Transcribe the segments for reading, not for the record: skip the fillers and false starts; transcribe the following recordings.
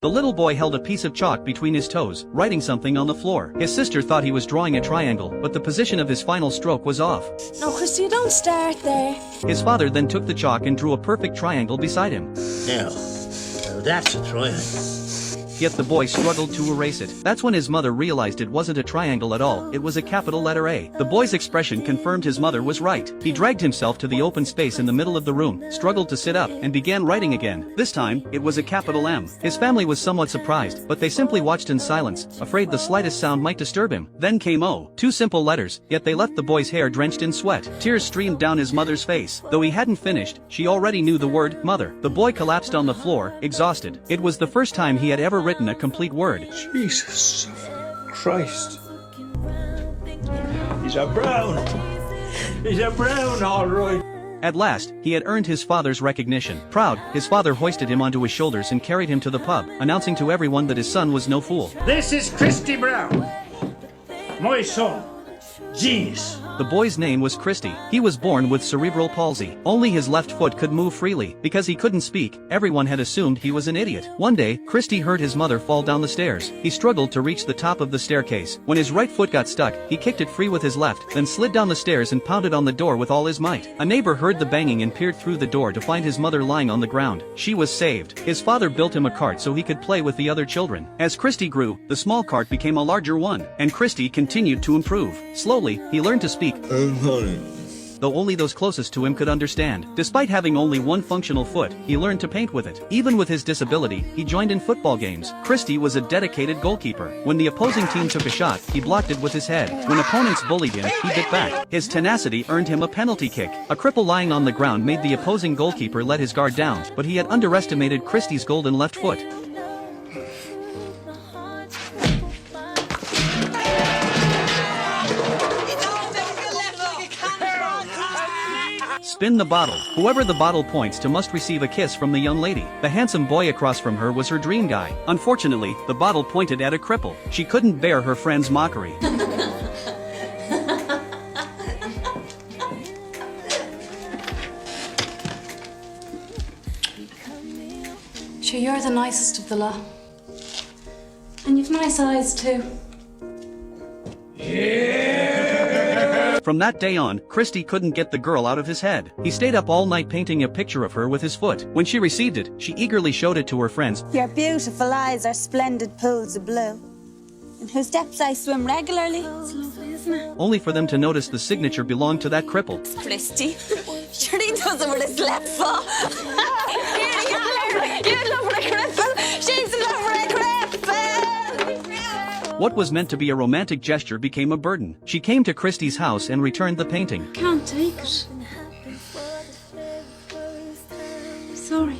The little boy held a piece of chalk between his toes, writing something on the floor. His sister thought he was drawing a triangle, but the position of his final stroke was off. No, Christy, don't start there. His father then took the chalk and drew a perfect triangle beside him. Now that's a triangle. Yet the boy struggled to erase it. That's when his mother realized it wasn't a triangle at all, it was a capital letter A. The boy's expression confirmed his mother was right. He dragged himself to the open space in the middle of the room, struggled to sit up, and began writing again. This time, it was a capital M. His family was somewhat surprised, but they simply watched in silence, afraid the slightest sound might disturb him. Then came O. Two simple letters, yet they left the boy's hair drenched in sweat. Tears streamed down his mother's face. Though he hadn't finished, she already knew the word, mother. The boy collapsed on the floor, exhausted. It was the first time he had ever written a complete word. Jesus Christ. He's a brown. He's a brown, all right. At last, he had earned his father's recognition. Proud, his father hoisted him onto his shoulders and carried him to the pub, announcing to everyone that his son was no fool. This is Christy Brown, my son. Genius. The boy's name was Christy. He was born with cerebral palsy. Only his left foot could move freely. Because he couldn't speak, everyone had assumed he was an idiot. One day, Christy heard his mother fall down the stairs. He struggled to reach the top of the staircase. When his right foot got stuck, he kicked it free with his left, then slid down the stairs and pounded on the door with all his might. A neighbor heard the banging and peered through the door to find his mother lying on the ground. She was saved. His father built him a cart so he could play with the other children. As Christy grew, the small cart became a larger one, and Christy continued to improve. Slowly, he learned to speak, though only those closest to him could understand. Despite having only one functional foot, he learned to paint with it. Even with his disability, he joined in football games. Christy was a dedicated goalkeeper. When the opposing team took a shot, he blocked it with his head. When opponents bullied him, he bit back. His tenacity earned him a penalty kick. A cripple lying on the ground made the opposing goalkeeper let his guard down, but he had underestimated Christy's golden left foot. Spin the bottle. Whoever the bottle points to must receive a kiss from the young lady. The handsome boy across from her was her dream guy. Unfortunately, the bottle pointed at a cripple. She couldn't bear her friend's mockery. Sure, you're the nicest of the lot. And you've nice eyes too. From that day on, Christy couldn't get the girl out of his head. He stayed up all night painting a picture of her with his foot. When she received it, she eagerly showed it to her friends. Your beautiful eyes are splendid pools of blue, in whose depths I swim regularly. It's lovely, isn't it? Only for them to notice the signature belonged to that cripple. Christy, sure he does it with his left foot. You love a cripple, she's in love with a cripple. What was meant to be a romantic gesture became a burden. She came to Christy's house and returned the painting. Can't take it. Sorry.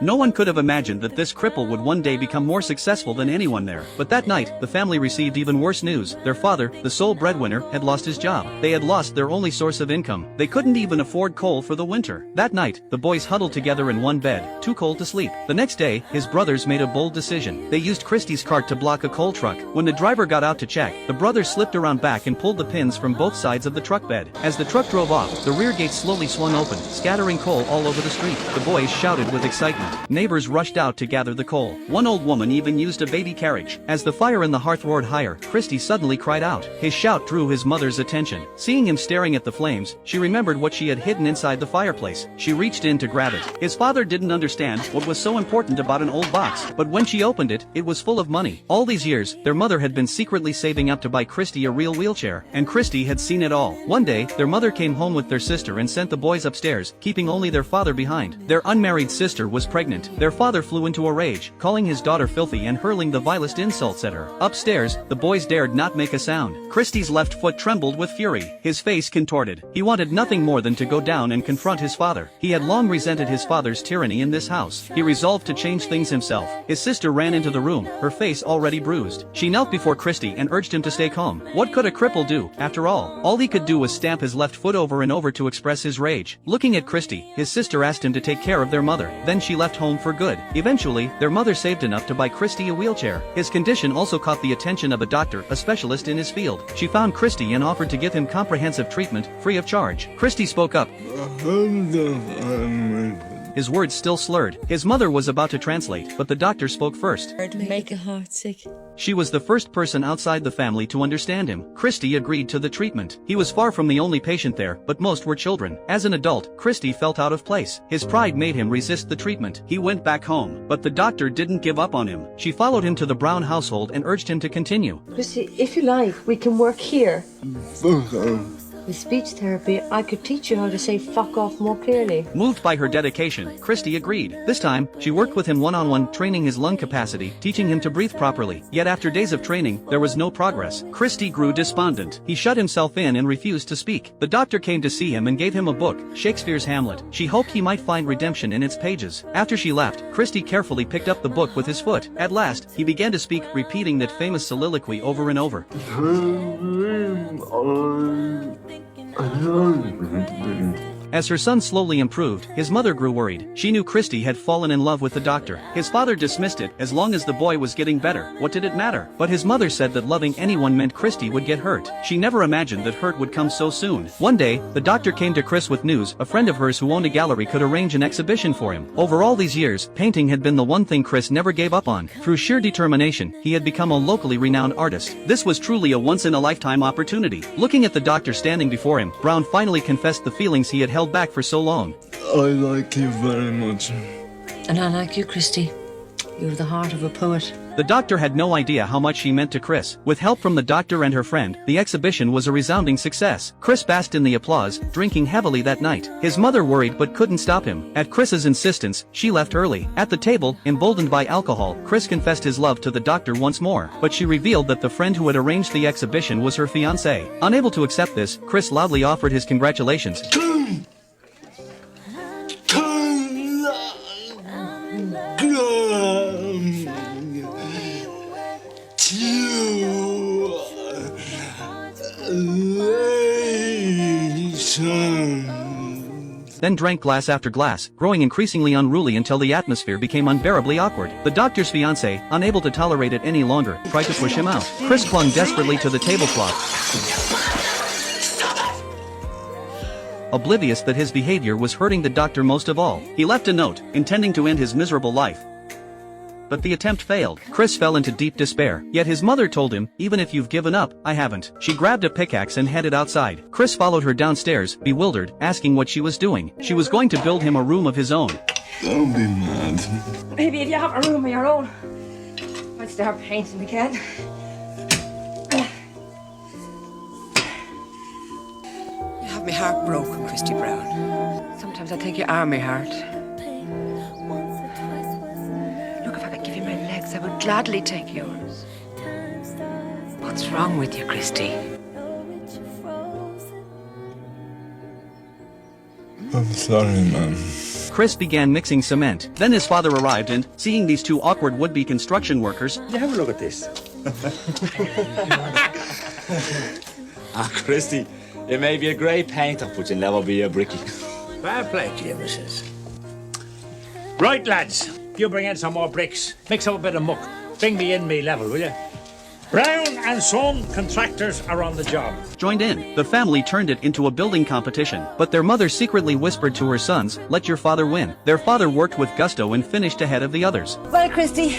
No one could have imagined that this cripple would one day become more successful than anyone there. But that night, the family received even worse news. Their father, the sole breadwinner, had lost his job. They had lost their only source of income. They couldn't even afford coal for the winter. That night, the boys huddled together in one bed, too cold to sleep. The next day, his brothers made a bold decision. They used Christy's cart to block a coal truck. When the driver got out to check, the brothers slipped around back and pulled the pins from both sides of the truck bed. As the truck drove off, the rear gate slowly swung open, scattering coal all over the street. The boys shouted with excitement. Neighbors rushed out to gather the coal. One old woman even used a baby carriage. As the fire in the hearth roared higher, Christy suddenly cried out. His shout drew his mother's attention. Seeing him staring at the flames, she remembered what she had hidden inside the fireplace. She reached in to grab it. His father didn't understand what was so important about an old box, but when she opened it, it was full of money. All these years, their mother had been secretly saving up to buy Christy a real wheelchair, and Christy had seen it all. One day, their mother came home with their sister and sent the boys upstairs, keeping only their father behind. Their unmarried sister was pregnant. Their father flew into a rage, calling his daughter filthy and hurling the vilest insults at her. Upstairs, the boys dared not make a sound. Christy's left foot trembled with fury. His face contorted. He wanted nothing more than to go down and confront his father. He had long resented his father's tyranny in this house. He resolved to change things himself. His sister ran into the room, her face already bruised. She knelt before Christy and urged him to stay calm. What could a cripple do, after all? All he could do was stamp his left foot over and over to express his rage. Looking at Christy, his sister asked him to take care of their mother. Then she left home for good. Eventually, their mother saved enough to buy Christy a wheelchair. His condition also caught the attention of a doctor, a specialist in his field. She found Christy and offered to give him comprehensive treatment, free of charge. Christy spoke up. his words still slurred. His mother was about to translate, but the doctor spoke first. Make a heart sick. She was the first person outside the family to understand him. Christy agreed to the treatment. He was far from the only patient there, but most were children. As an adult, Christy felt out of place. His pride made him resist the treatment. He went back home, but the doctor didn't give up on him. She followed him to the Brown household and urged him to continue. Christy, if you like, we can work here. With speech therapy, I could teach you how to say fuck off more clearly. Moved by her dedication, Christy agreed. This time, she worked with him one-on-one, training his lung capacity, teaching him to breathe properly. Yet after days of training, there was no progress. Christy grew despondent. He shut himself in and refused to speak. The doctor came to see him and gave him a book, Shakespeare's Hamlet. She hoped he might find redemption in its pages. After she left, Christy carefully picked up the book with his foot. At last, he began to speak, repeating that famous soliloquy over and over. As her son slowly improved, his mother grew worried. She knew Christy had fallen in love with the doctor. His father dismissed it. As long as the boy was getting better, what did it matter? But his mother said that loving anyone meant Christy would get hurt. She never imagined that hurt would come so soon. One day, the doctor came to Chris with news. A friend of hers who owned a gallery could arrange an exhibition for him. Over all these years, painting had been the one thing Chris never gave up on. Through sheer determination, he had become a locally renowned artist. This was truly a once-in-a-lifetime opportunity. Looking at the doctor standing before him, Brown finally confessed the feelings he had held back for so long. I like you very much. And I like you, Christy. You have the heart of a poet. The doctor had no idea how much she meant to Chris. With help from the doctor and her friend, the exhibition was a resounding success. Chris basked in the applause, drinking heavily that night. His mother worried but couldn't stop him. At Chris's insistence, she left early. At the table, emboldened by alcohol, Chris confessed his love to the doctor once more, but she revealed that the friend who had arranged the exhibition was her fiancé. Unable to accept this, Chris loudly offered his congratulations. Then drank glass after glass, growing increasingly unruly until the atmosphere became unbearably awkward. The doctor's fiancé, unable to tolerate it any longer, tried to push him out. Chris clung desperately to the tablecloth, oblivious that his behavior was hurting the doctor most of all. He left a note, intending to end his miserable life. But the attempt failed. Chris fell into deep despair. Yet his mother told him, "Even if you've given up, I haven't." She grabbed a pickaxe and headed outside. Chris followed her downstairs, bewildered, asking what she was doing. She was going to build him a room of his own. Don't be mad. Maybe if you have a room of your own, I'd start painting again. You have my heart broken, Christy Brown. Sometimes I think you are my heart. Look, if I could give you my legs, I would gladly take yours. What's wrong with you, Christy? I'm sorry, Mom. Chris began mixing cement. Then his father arrived and, seeing these two awkward would-be construction workers, You have a look at this. Christy, it may be a great painter, but you'll never be a brickie. Fair play to you, missus. Right, lads. You bring in some more bricks. Mix up a bit of muck. Bring me in me level, will you? Brown and Son contractors are on the job. joined in. The family turned it into a building competition, but their mother secretly whispered to her sons, "Let your father win." Their father worked with gusto and finished ahead of the others. Well, Christy,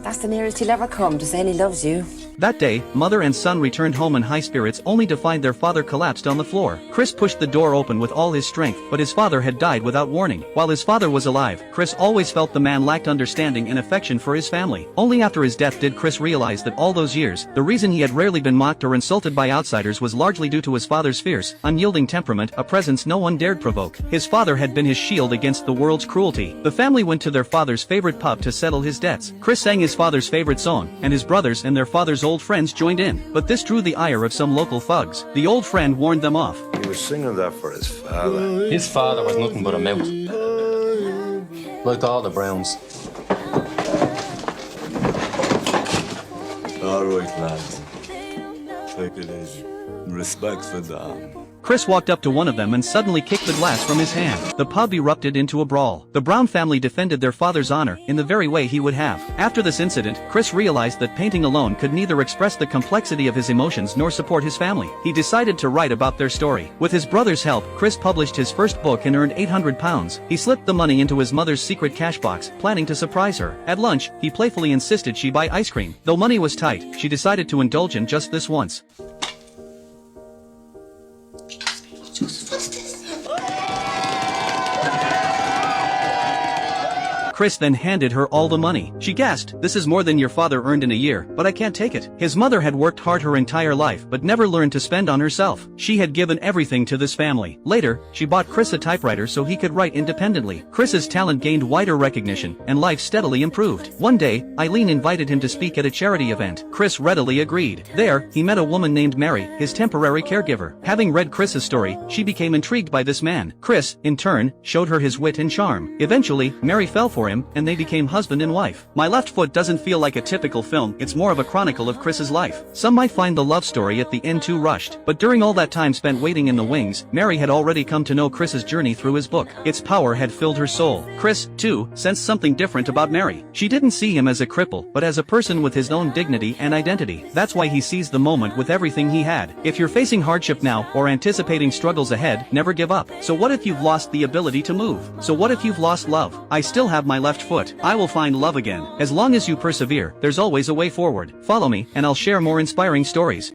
that's the nearest he'll ever come to saying he loves you. That day, mother and son returned home in high spirits only to find their father collapsed on the floor. Chris pushed the door open with all his strength, but his father had died without warning. While his father was alive, Chris always felt the man lacked understanding and affection for his family. Only after his death did Chris realize that all those years, the reason he had rarely been mocked or insulted by outsiders was largely due to his father's fierce, unyielding temperament, a presence no one dared provoke. His father had been his shield against the world's cruelty. The family went to their father's favorite pub to settle his debts. Chris sang his father's favorite song, and his brothers and their father's old friends joined in. But this drew the ire of some local thugs. The old friend warned them off. He was singing that for his father. His father was nothing but a mouth. Like all the Browns. All right, lads. Take it easy. Respect for Dom. Chris walked up to one of them and suddenly kicked the glass from his hand. The pub erupted into a brawl. The Brown family defended their father's honor in the very way he would have. After this incident, Chris realized that painting alone could neither express the complexity of his emotions nor support his family. He decided to write about their story. With his brother's help, Chris published his first book and earned £800. He slipped the money into his mother's secret cash box, planning to surprise her. At lunch, he playfully insisted she buy ice cream. Though money was tight, she decided to indulge him just this once. Chris then handed her all the money. She gasped, "This is more than your father earned in a year, but I can't take it." His mother had worked hard her entire life but never learned to spend on herself. She had given everything to this family. Later, she bought Chris a typewriter so he could write independently. Chris's talent gained wider recognition, and life steadily improved. One day, Eileen invited him to speak at a charity event. Chris readily agreed. There, he met a woman named Mary, his temporary caregiver. Having read Chris's story, she became intrigued by this man. Chris, in turn, showed her his wit and charm. Eventually, Mary fell for him, and they became husband and wife. My Left Foot doesn't feel like a typical film, it's more of a chronicle of Chris's life. Some might find the love story at the end too rushed, but during all that time spent waiting in the wings, Mary had already come to know Chris's journey through his book. Its power had filled her soul. Chris, too, sensed something different about Mary. She didn't see him as a cripple, but as a person with his own dignity and identity. That's why he seized the moment with everything he had. If you're facing hardship now, or anticipating struggles ahead, never give up. So what if you've lost the ability to move? So what if you've lost love? I still have my left foot. I will find love again. As long as you persevere, there's always a way forward. Follow me, and I'll share more inspiring stories.